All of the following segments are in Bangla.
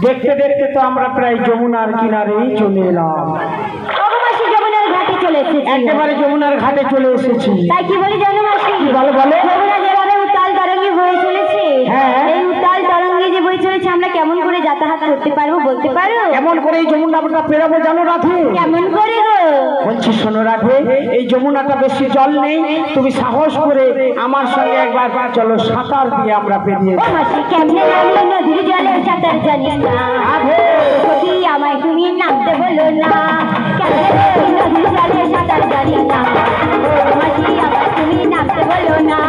देखते देखते तो আমরা প্রায় যমুনার কিনারেই চলে এলাম। মাসি যমুনার ঘাটে চলে এসেছি। একেবারে যমুনার ঘাটে চলে এসেছি। তাই কি বলি জানো মাসি? বলো বলো। যমুনা যেভাবে উত্তাল তরঙ্গে বয়ে চলেছে, হ্যাঁ এই উত্তাল তরঙ্গে যে বয়ে চলেছে আমরা কেমন করে যাতায়াত করতে পারবো বলতে পারো? কেমন করে এই যমুনাটা পেরাবো জানো রাধে? কেমন করে গো? বলছি শোনো রাধে, এই যমুনাটা বেশি জল নেই, তুমি সাহস করে আমার সঙ্গে একবার চলো, সাঁতার দিয়ে আমরা পেরিয়ে ও মাসি কেমনে নামলো নদীর জলে সাঁতার জানি না। রাধে সখী আমায় তুমি নামতে বলো না, কেমনে নদীর জলে সাঁতার জানি না। ও মাসি আমায় তুমি নামতে বলো না।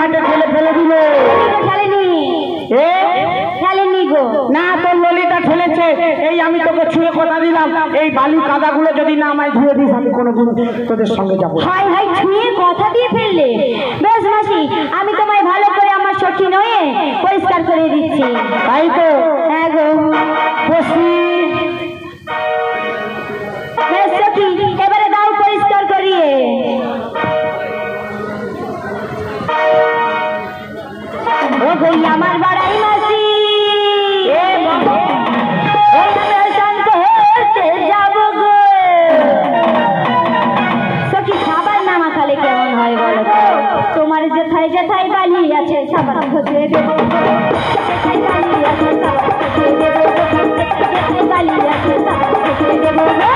ঘাটে ফেলে ফেলে দিল। ঠেলেনি এ ঠেলেনি গো। না, তোর ললিতা ঠেলেছে। এই আমি তোকে ছুঁয়ে কথা দিলাম, এই বালি কাদাগুলো যদি না আমায় ধুয়ে দিস, আমি কোনোদিন তোদের সঙ্গে যাবো। হাই হাই ছুঁয়ে কথা দিয়ে ফেললে। বেশ মাসি, আমি তোমায় ভালো করে আমার সখী নয়ে পরিষ্কার করে দিচ্ছি। তাই তো? হ্যাঁ গো। বসি বেশ সখী, এবারে দাও পরিষ্কার করিয়ে। ও গই আমার বাড়াই মাসি, এ বাবা, স্নান করতে যাবো গো। সখী, সাবান না মাখালে কেমন হয় বলো তো? তোমার যেথায় যেথায় বালি আছে সাবান ঘষে দেবো গো। যেথায় বালি আছে সাবান ঘষে দেবো গো। যেথায় বালি আছে সাবান ঘষে দেবো গো।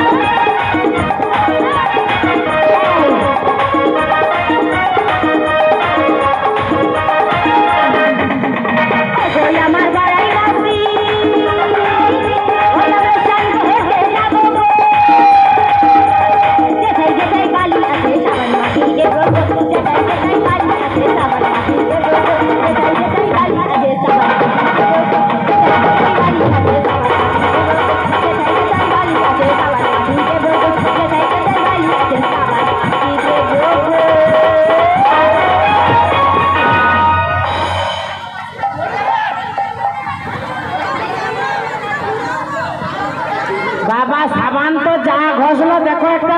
ওই আমার বাড়াই মাসি, ওই আমার স্নান করতে যাবো গো। যেথায় যেথায় বালি আছে সাবান মাখিয়ে দেবো গো। যেথায় যেথায় বালি আছে সাবান মাখিয়ে দেবো গো। যেথায় যেথায় বালি আছে সাবান মাখিয়ে দেবো গো। যেথায় যেথায় বালি আছে সাবান মাখিয়ে দেবো গো। যেথায় যেথায় বালি আছে সাবান মাখিয়ে দেবো গো। বাবা সাবান তো যা ঘষলো, দেখো একটা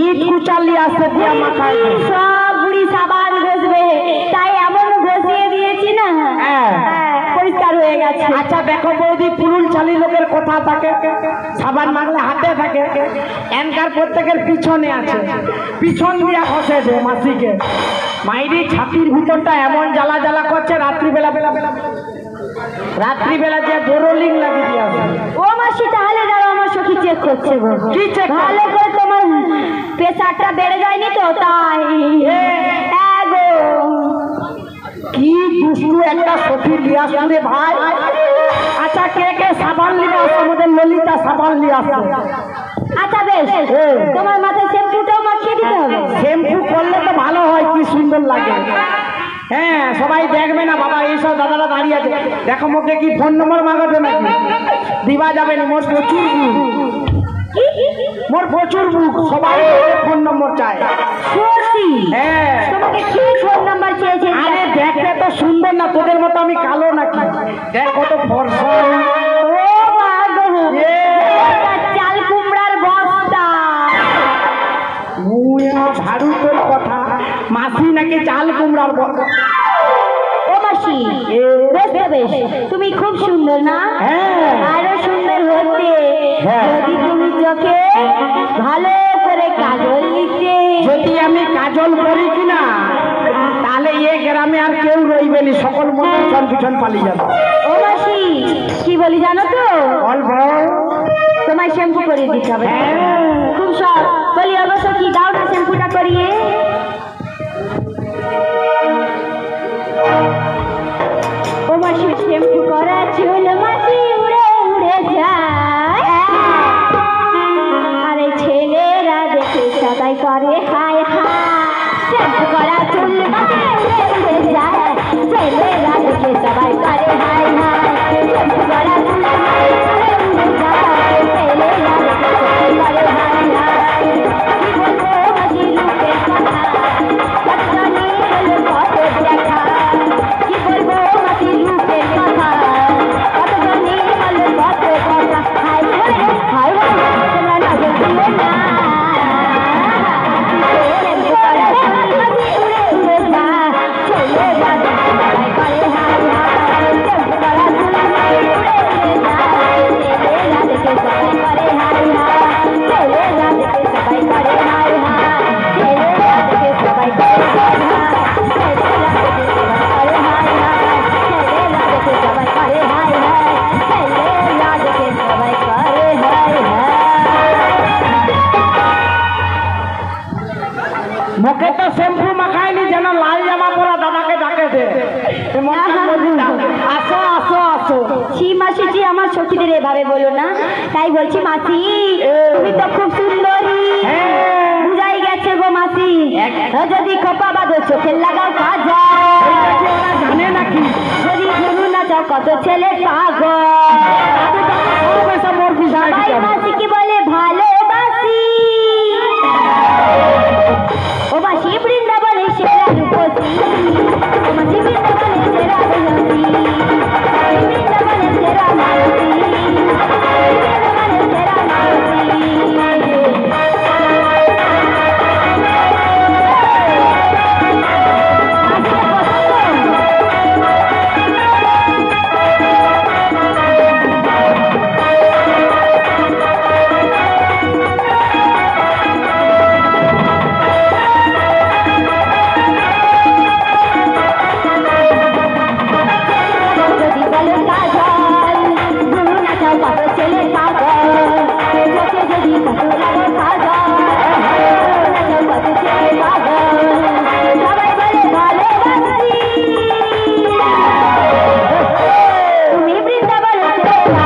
ইট কুচালি আসতে দিয়ে মাথায়। সব বুড়ি সাবান ঘষবে, তাই এমন ঘষিয়ে দিয়েছি না, হ্যাঁ। পরিষ্কার হয়ে গেছে। আচ্ছা দেখো বৌদি, পুরুল চালি লোকের কথা থাকে, সাবান মাখলে হাতে থাকে, এনকার প্রত্যেকের পিছনে আছে, পিছন দিয়া ঘষে দে মাসিকে। মাইরি ছাতির ভিতরটা এমন জ্বালা জ্বালা করছে, রাত্রিবেলা রাত্রিবেলা যে দোরলিং লাগিয়ে দিয়ে আসে। ও মাসি, তাহলে দাও, আমার সখী চেক করছে গো। কি check করছে? ভালো করে তোমার প্রেসারটা বেড়ে যায়নি তো, তাই। হ্যাঁ গো। কি দুষ্টু একটা সখী লিয়ে আসে রে ভাই। আচ্ছা কে কে সাবান নিয়ে আসে? আমাদের ললিতা সাবান নিয়ে আসে। আচ্ছা বেশ, তোমার মাথায় শ্যাম্পুটাও মাখিয়ে দিতে হবে। শ্যাম্পু করলে তো ভালো হয়, কি সুন্দর লাগে। হ্যাঁ, সবাই দেখবে না বাবা, এইসব দাদারা দাঁড়িয়ে আছে, দেখো মুখে কি ফোন নম্বর মাগাবে নাকি? দিবা যাবে না, মোর প্রচুর মুখ, মোর প্রচুর মুখ, সবাই ফোন নম্বর চায়। সত্যি? হ্যাঁ, তোমাকে কি ফোন নাম্বার চেয়েছে? আরে দেখতে তো সুন্দর না, তোদের মতো আমি কালো নাকি? দেখ কত ফর্সা। ও মা গো, এ। একটা চাল কুমড়ার বস্তা। ঝাড়ু তোর কথা, মাসি নাকি চাল কুমড়ার ও মাসি, বেশ তো বেশ, তুমি খুব সুন্দর না? হ্যাঁ। আরো সুন্দর হতে হ্যাঁ। যদি তুমি চোখে ভালো করে কাজল দিতে। যদি আমি কাজল করি কিনা, তাহলে এ গ্রামে আর কেউ রইবেনি, সকল মন্দির পিছন পালিয়ে যাবে। ও মাসি, কি বলি জানো তো? অল্প তোমায় শ্যাম্পু করে দিতে হবে। হ্যাঁ। খুব সব বলি, অবশ্য কি দাও না শ্যাম্পুটা করিয়ে। ও মাসি, শ্যাম্পু করা চুল মাটি উড়ে উড়ে যায়, আরে ছেলেরা দেখে সবাই করে হায় হায়। শ্যাম্পু করা চুল মাটি উড়ে উড়ে যায়, ছেলেরা দেখে সবাই করে হায় হায়। শ্যাম্পু করা চুল মাটি উড়ে উড়ে যায়, ছেলেরা দেখে সবাই করে হায় হায়। কি বলবো মাসি রূপের কথা, কত জানি হলো কত দেখা। কি বলবো মাসি রূপের কথা, কত জানি হলো কত কথা। হায় হায় হায় হায়, তোমরা নজর দিও না। শ্যাম্পু করা চুল মাটি উড়ে উড়ে যায়, ছেলেরা দেখে সবাই করে হায় হায়। শ্যাম্পু করা চুল মাটি উড়ে উড়ে যায়, ছেলেরা দেখে সবাই করে হায় হায়। ছেলেরা দেখে সবাই করে হায় হায়। ছেলেরা দেখে সবাই করে হায় হায়। ছেলেরা দেখে সবাই করে হায় হায়। ছেলেরা দেখে সবাই করে হায় হায়। ছেলেরা দেখে সবাই করে হায় হায়। মুখে তো শ্যাম্পু মাখায়নি, যেন লাল জামা পরা দাদাকে ডাকে দে। এ মনটা বলিটা, আসো আসো আসো। ছি মাসি, ছি, আমার সখীদের এভাবে বলো না। তাই বলছি মাসি, তুমি তো খুব সুন্দরী, হ্যাঁ। বুঝাই গেছে গো মাসি যদি খোপা বাঁধো চোখে লাগাও কাজা ওরা জানে নাকি যদি গুরু না যাও কত ছেলে পাগল সব এসব মোর বিষয় ভাই মাসি কি বলে ভালোবাসি ও মাসি বৃন্দাবনে সেরা রূপসী ও মাসি বৃন্দাবনে সেরা রূপসী বৃন্দাবনে সেরা মাসি বৃন্দাবনে সেরা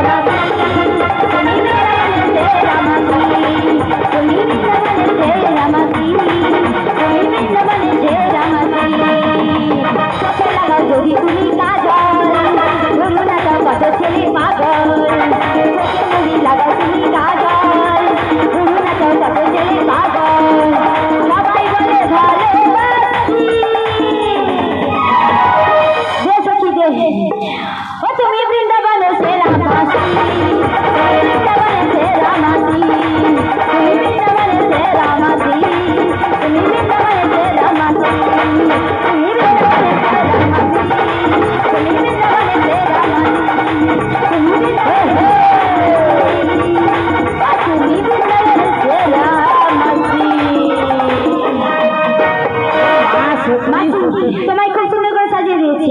মাসি তোমায় খুব সুন্দর করে সাজিয়ে দিয়েছি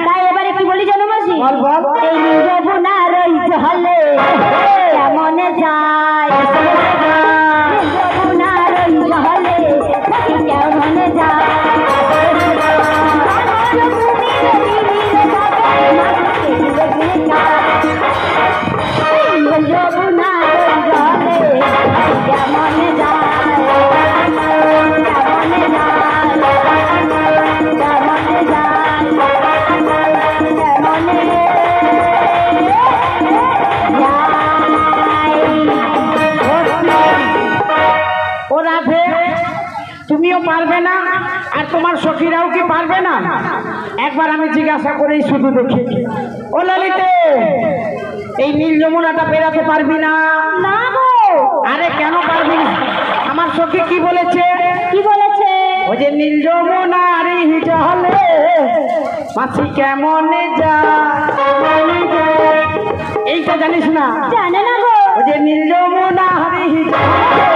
তাই এবারে কি বলি জানো মাসি বল বল এই যমুনার ওই জলে কেমন যায় যমুনার ওই জলে কেমন যায় যমুনার ওই জলে কেমন যায় তুমিও পারবে না আর তোমার সখীরাও কি পারবে না একবার আমি জিজ্ঞাসা করেই শুধু দেখি ও ললিতে এই নীল যমুনাটা পেরাতে পারবি না না গো আরে কেন পারবি না আমার সখী কি বলেছে কি বলেছে ও যে নীল যমুনার জলে মাছি কেমন যায় এইটা জানিস না জানে না গো ও যে নীল যমুনার জলে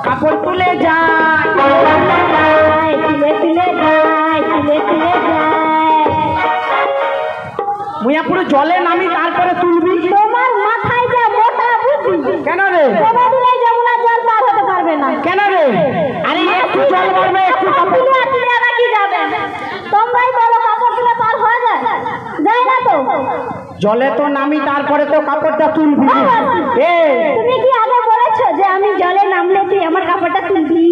কাপড় তুলে যায় তুলে তুলে যায় তুলে তুলে যায় মুইয়া পুরো জলে নামি তারপরে তুলবি তোমার মাথায় যা মোটা বুদ্ধি কেন রে তোমার দিলে যমুনা জল পার হতে পারবে না কেন রে আরে একটু জল মারবে একটু কাপড় তুলে তুলে আবার কি যাবে তোমরাই বলো কাপড় তুলে পার হয়ে যায় যায় না তো জলে তো নামি তারপরে তো কাপড়টা তুলবি এ তুমি কি আগে বলেছো যে আমি জলে নামলে তুই আমার কাপড়টা তুলবি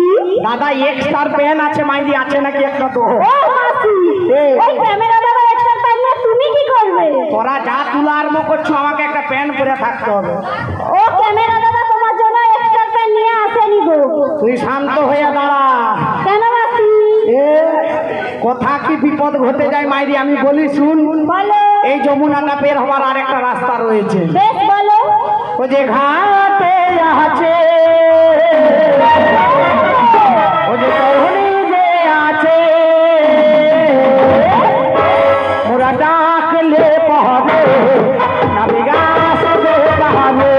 দাদা এক্সট্রা প্যান আছে মাইদি আছে নাকি একটা তো ও মাসি এ। ওই ক্যামেরা দাদা এক্সট্রা টাইম না তুমি কি করবে তোরা যা তুলা আরম্ভ করছো আমাকে একটা প্যান পরে থাকতে হবে ও ক্যামেরা দাদা তোমার জন্য এক্সট্রা টাইম নিয়ে আসেনি গো তুই শান্ত হয়ে দাঁড়া কেন মাসি এ কথা কি বিপদ ঘটে যায় মাইরি আমি বলি শুন বলো এই যমুনাটা বের হওয়ার আরেকটা রাস্তা রয়েছে বেশ বলো ও যে ঘাটে আছে ও যে তরুণী যে আছে ওরা ডাকলে পাবে নাবি গাছ পাবে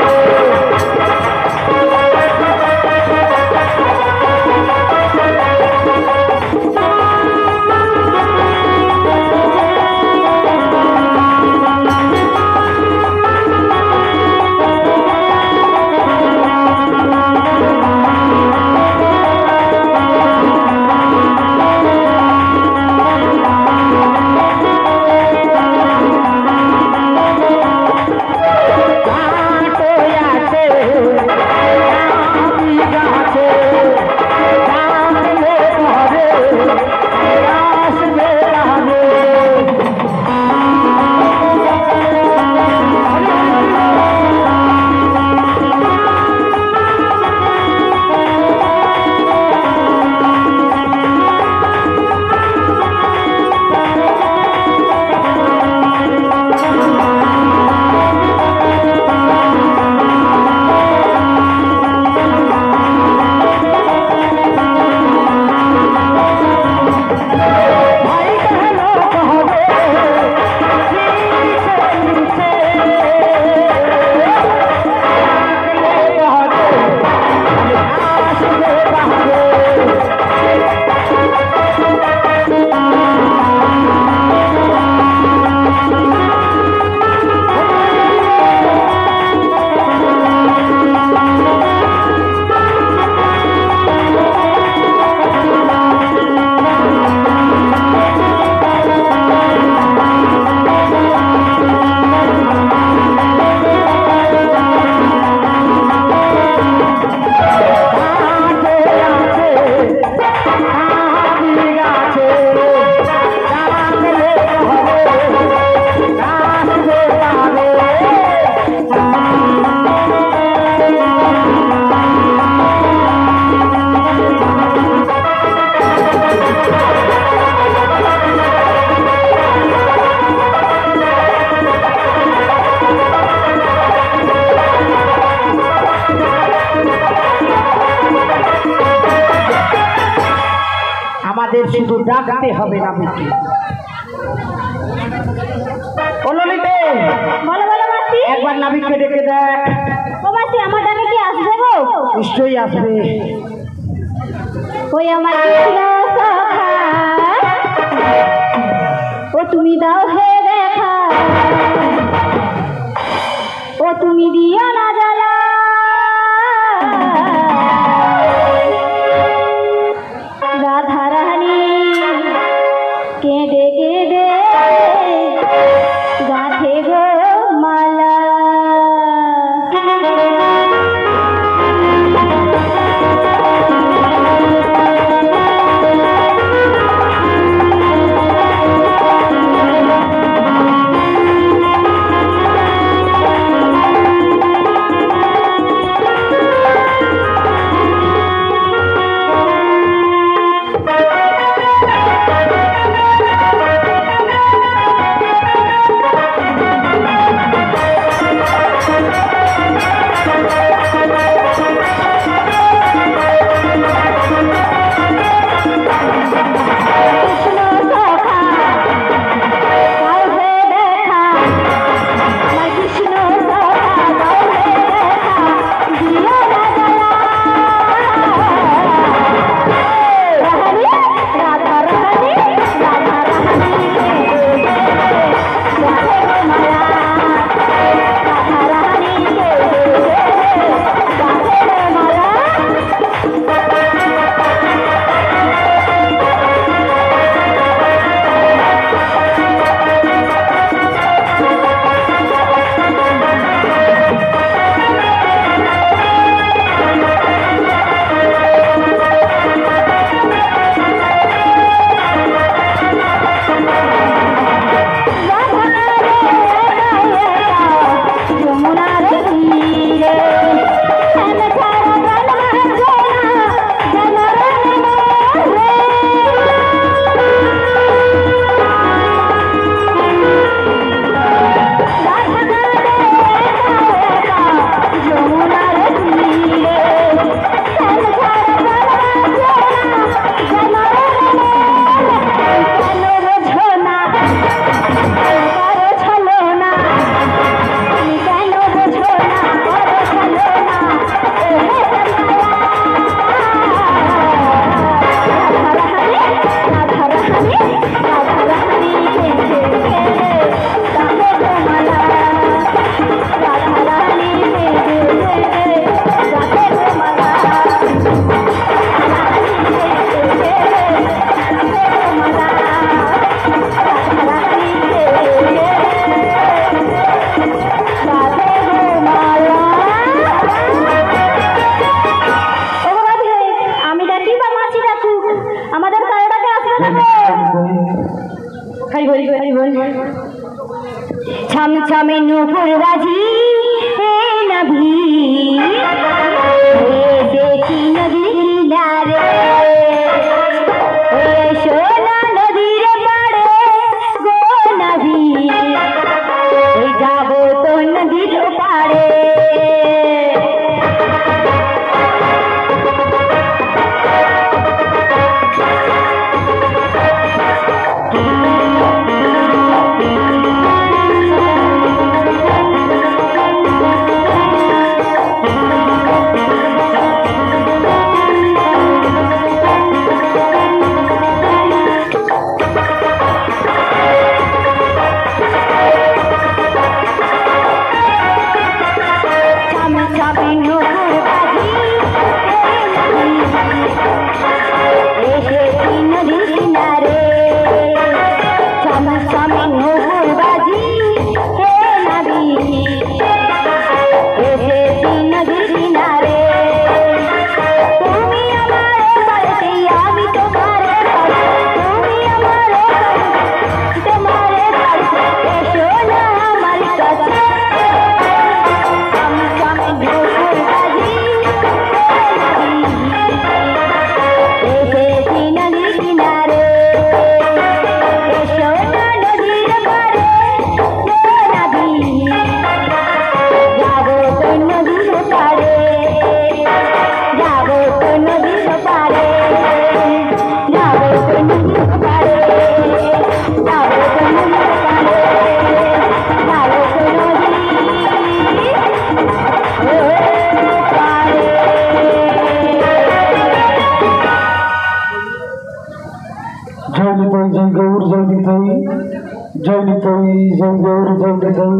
শুধু ডাকতে হবে নাবিককে। ও ললিতে, বলো বলো মাসি। একবার নাবিককে ডেকে দেখ। ও মাসি, আমার ডাকে কি আসবে গো? নিশ্চয়ই আসবে। ওই আমার কৃষ্ণ সখা, ও তুমি দাও হে দেখা, ও তুমি দিও না জ্বালা, রাধা রানী কেঁদে কেঁদে গাঁথে গো মালা। ছমছমে নূপুর বাজি নভি দেখি নদীর কিনারে, সোনা নদীর পাড়ে গো নভি, যাবো তো নদীর পাড়ে। জয় নিতাই জয় গৌর জয় নিতাই।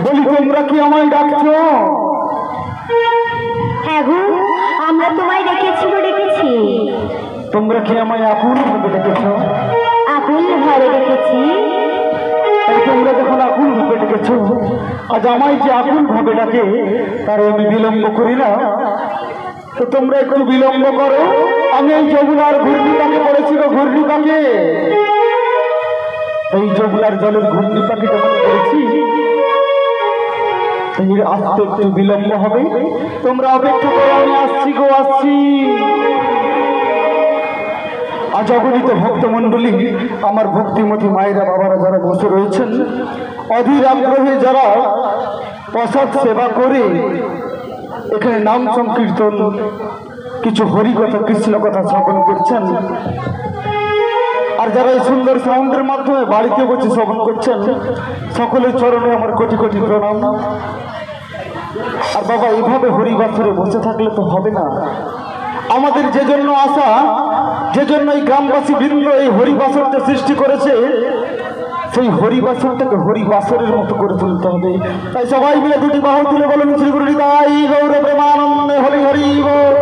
বলি তোমরা কি আমায় ডাকছো? হ্যাঁ গো, আমরা তোমায় ডেকেছি গো, ডেকেছি। তোমরা কি আমায় আকুল ভাবে ডেকেছ? আকুল ভাবে ডেকেছি। তাই তোমরা যখন আকুল ভাবে ডেকেছ, আজ আমায় যে আকুল ভাবে ডাকে তার আমি বিলম্ব করি না। তো তোমরা একটু বিলম্ব করো। আমি এই যমুনার ঘূর্ণিপাকে পড়েছি গো, ঘূর্ণিপাকে। এই যমুনার জলের ঘূর্ণিপাকে যখন পড়েছি, আসতে একটু বিলম্ব হবে। তোমরা অপেক্ষা করো, আমি আসছি গো, আসছি। আজ অগণিত ভক্তমণ্ডলী, আমার ভক্তিমতী মায়েরা বাবারা যারা বসে রয়েছেন, অধীর আগ্রহে যারা প্রসাদ সেবা করে এখানে নাম সংকীর্তন, কিছু হরিকথা কৃষ্ণ কথা শ্রবণ করছেন, আর যারা এই সুন্দর সাউন্ডের মাধ্যমে বাড়িতে বসে শ্রবণ করছেন, সকলের চরণে আমার কোটি কোটি প্রণাম। আর বাবা, এভাবে হরিবাসরে বসে থাকলে তো হবে না। আমাদের যে জন্য আসা, যে জন্য এই গ্রামবাসী বৃন্দ এই হরিবাসরটা সৃষ্টি করেছে, সেই হরিবাসরটাকে হরিবাসরের মতো করে তুলতে হবে। তাই সবাই মিলে দুটি বাহু তুলে বলুন শ্রী গুরু নিতাই গৌর প্রেমানন্দে হরি হরি বল।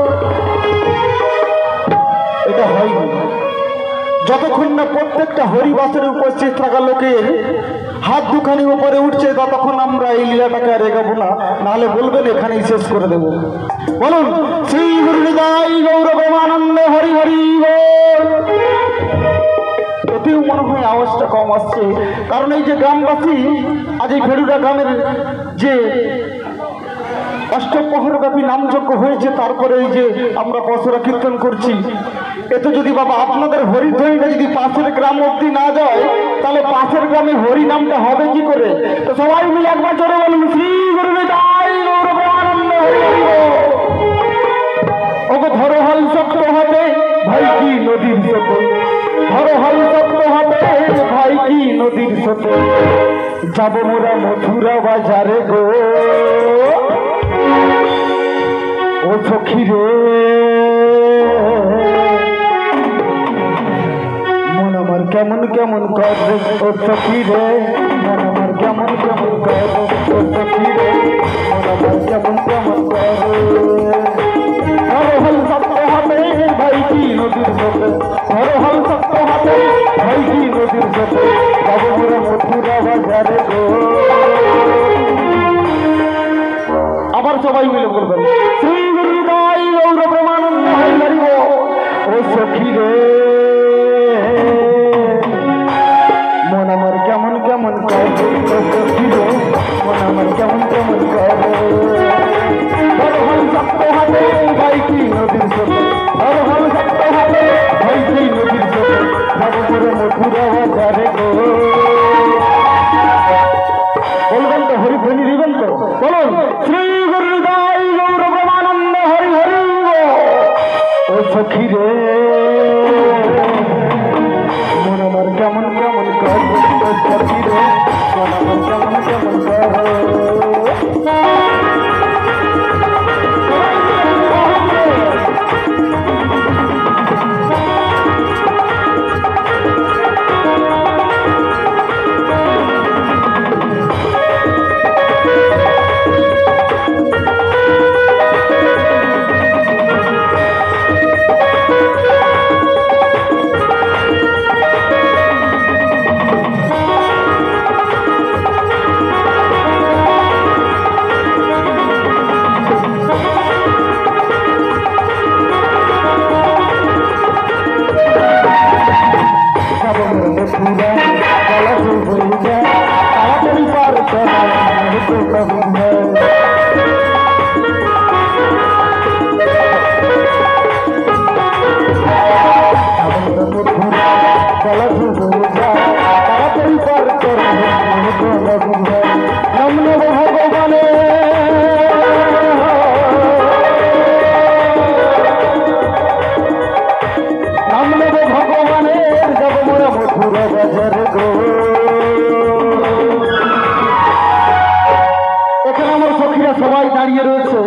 এটা হয় না যতক্ষণ না প্রত্যেকটা হরিবাসরে উপস্থিত থাকা লোকের হাত দুখানি উপরে উঠছে, ততক্ষণ আমরা এই লীলাটাকে আর এগাবো না। নাহলে বলবেন এখানেই শেষ করে দেবো। বলুন শ্রী গুরু নিতাই গৌর প্রেমানন্দে হরি হরি বল। এতেও মনে হয় আওয়াজটা কম আসছে, কারণ এই যে গ্রামবাসী আজ এই ভেড়ুরা গ্রামের যে অষ্টপ্রহরব্যাপী নামযজ্ঞ হয়েছে, তারপরে এই যে আমরা পশুরা কীর্তন করছি, এতে যদি বাবা আপনাদের হরিধ্বনিটা যদি পাশের গ্রাম অব্দি না যায়, তাহলে পাশের গ্রামে হরি নামটা হবে কি করে? তো সবাই মিলে একবার জোরে বলুন শ্রী গুরু নিতাই গৌর প্রেমানন্দে হরি হরি বল। ওগো ধরো হল শক্ত হাতে ভাই কি নদীর স্রোতে, ধরো হল শক্ত হাতে ভাই কি নদীর স্রোতে, যাব মোরা মথুরা বাজারে গো ও সখী রে। মন আমার কেমন কেমন করে ও সখী রে, মন আমার কেমন কেমন করে ও সখী রে, মন আমার কেমন কেমন করে। ধরো হল শক্ত হাতে ভাই কি নদীর স্রোতে, ধরো হল শক্ত হাতে ভাই কি নদীর স্রোতে, যাব মোরা মথুরা বাজারে গো। আবার সবাই মিলে বলবেন শ্রী গুরু নিতাই গৌর প্রেমানন্দে হরি হরি বল। ও সখী রে, মন আমার কেমন কেমন করে ও সখী রে, মন আমার কেমন কেমন করে। ধরো হল শক্ত হাতে ভাই কি নদীর স্রোতে, ধরো হল শক্ত হাতে ভাই কি নদীর স্রোতে, যাব মোরা মথুরা বাজারে গো। বলবেন তো, হরিধ্বনি দিবেন তো? বলুন শ্রী গুরু নিতাই গৌর প্রেমানন্দে হরি হরি বল। ও সখী রে, মন আমার কেমন কেমন করে ও সখী রে, মন আমার কেমন কেমন করে। সবাই দাঁড়িয়ে রয়েছে,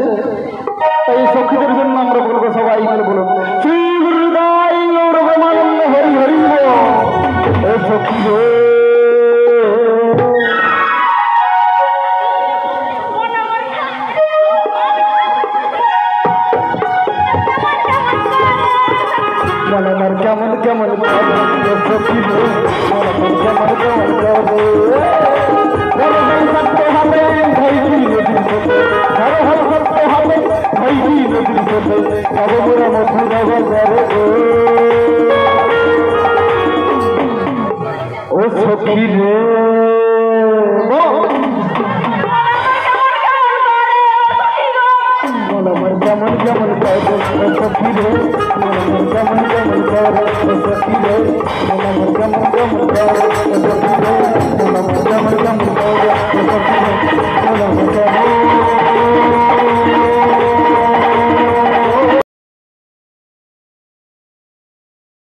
তাই এই সখীদের জন্য আমরা বলবো, সবাই মিলে বলবো শ্রী গুরু নিতাই গৌর প্রেমানন্দে হরি হরি বল। সখী রে মন আমার কেমন কেমন করে সখী রে মন আমার কেমন কেমন করে করতে হবে ভাইজি নদীর পথে ঘর করতে হবে ভাইজি নদীর পথে তবে মোরা মথুরা বাজারে ও সখী রে মন আমার কেমন কেমন করে সখী রে মন আমার কেমন কেমন করে সখী রে মন আমার কেমন কেমন করে